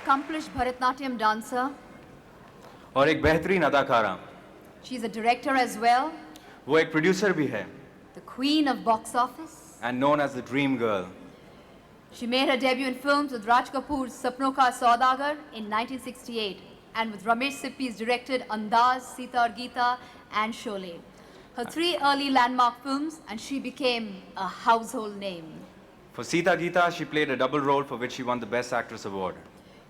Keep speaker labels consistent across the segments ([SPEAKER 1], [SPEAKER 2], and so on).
[SPEAKER 1] accomplished Bharatnatyam dancer.
[SPEAKER 2] और एक बेहतरीन अदाकारा.
[SPEAKER 1] She's a director as well.
[SPEAKER 2] वो एक प्रोड्यूसर भी है.
[SPEAKER 1] The queen of box office.
[SPEAKER 2] And known as the dream girl.
[SPEAKER 1] She made her debut in films with Raj Kapoor's Sapno Ka Saudagar in 1968 and with Ramesh Sippy's directed Andaz, Sita Aur Geeta and Sholay. Her 3 early landmark films, and she became a household name.
[SPEAKER 2] For Sita Geeta, she played a double role for which she won the Best Actress award.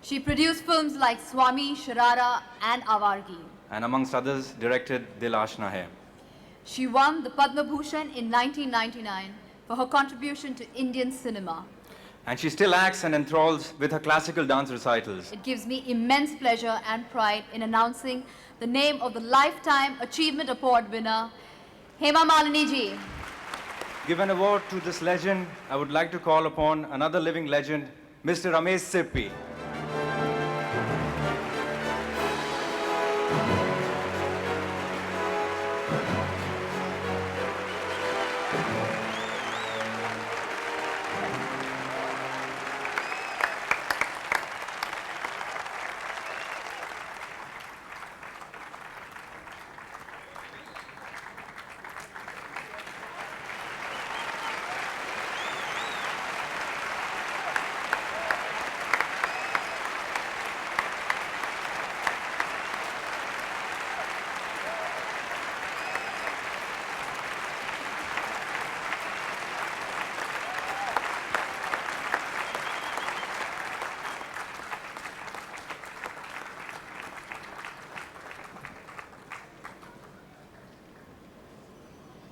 [SPEAKER 1] She produced films like Swami, Sharara and Avargi.
[SPEAKER 2] And amongst others, directed Dil Ashna Hai.
[SPEAKER 1] She won the Padma Bhushan in 1999 for her contribution to Indian cinema.
[SPEAKER 2] And she still acts and enthralls with her classical dance recitals.
[SPEAKER 1] It gives me immense pleasure and pride in announcing the name of the Lifetime Achievement Award winner, Hema Malini ji.
[SPEAKER 2] Give an award to this legend. I would like to call upon another living legend, Mr. Ramesh Sippy.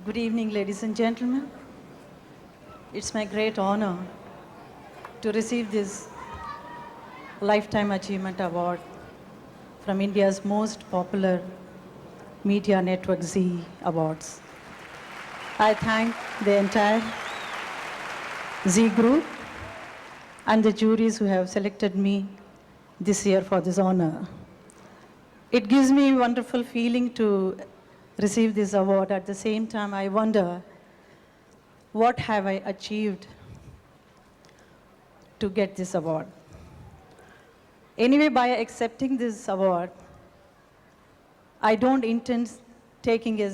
[SPEAKER 3] Good evening, ladies and gentlemen. It's my great honor to receive this Lifetime Achievement Award from India's most popular media network, Zee Awards. I thank the entire Zee group and the juries who have selected me this year for this honor. It gives me a wonderful feeling to receive this award. At the same time, I wonder, what have I achieved to get this award? Anyway, by accepting this award, I don't intend taking a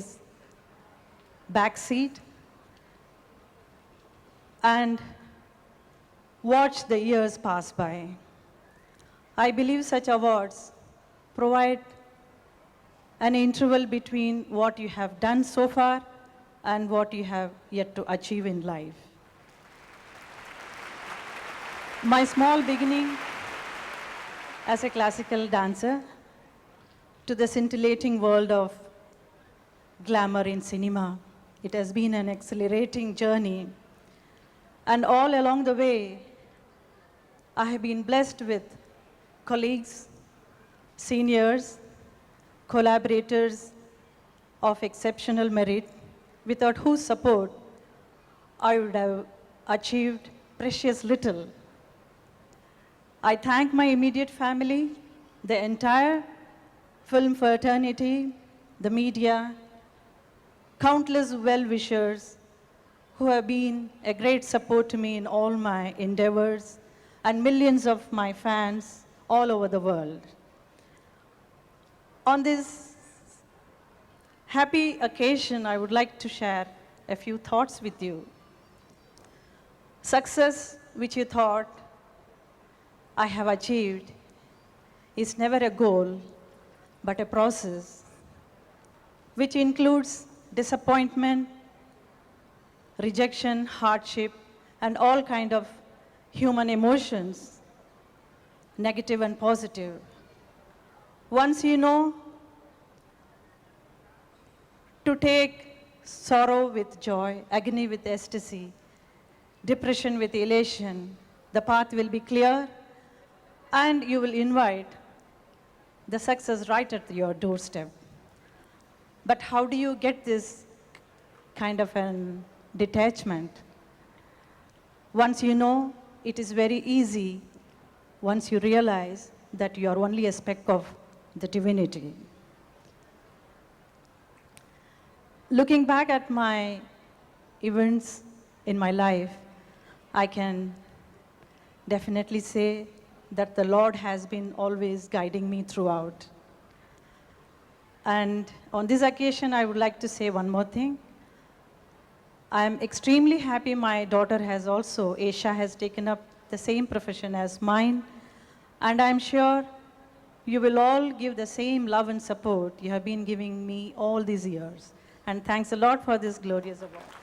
[SPEAKER 3] back seat and watch the years pass by. I believe such awards provide an interval between what you have done so far and what you have yet to achieve in life. My small beginning as a classical dancer to the scintillating world of glamour in cinema, it has been an accelerating journey. And all along the way, I have been blessed with colleagues, seniors, collaborators of exceptional merit, without whose support I would have achieved precious little. I thank my immediate family, the entire film fraternity, the media, countless well-wishers who have been a great support to me in all my endeavors, and millions of my fans all over the world. On this happy occasion, I would like to share a few thoughts with you. Success which you thought I have achieved is never a goal, but a process which includes disappointment, rejection, hardship, and all kind of human emotions, negative and positive. Once you know to take sorrow with joy, agony with ecstasy, depression with elation, the path will be clear and you will invite the success right at your doorstep. But how do you get this kind of an detachment? Once you know, it is very easy once you realize that you are only a speck of the divinity. Looking back at my events in my life, I can definitely say that the Lord has been always guiding me throughout. And on this occasion, I would like to say one more thing. I am extremely happy my daughter has also, Aisha, has taken up the same profession as mine. And I'm sure you will all give the same love and support you have been giving me all these years. And thanks a lot for this glorious award.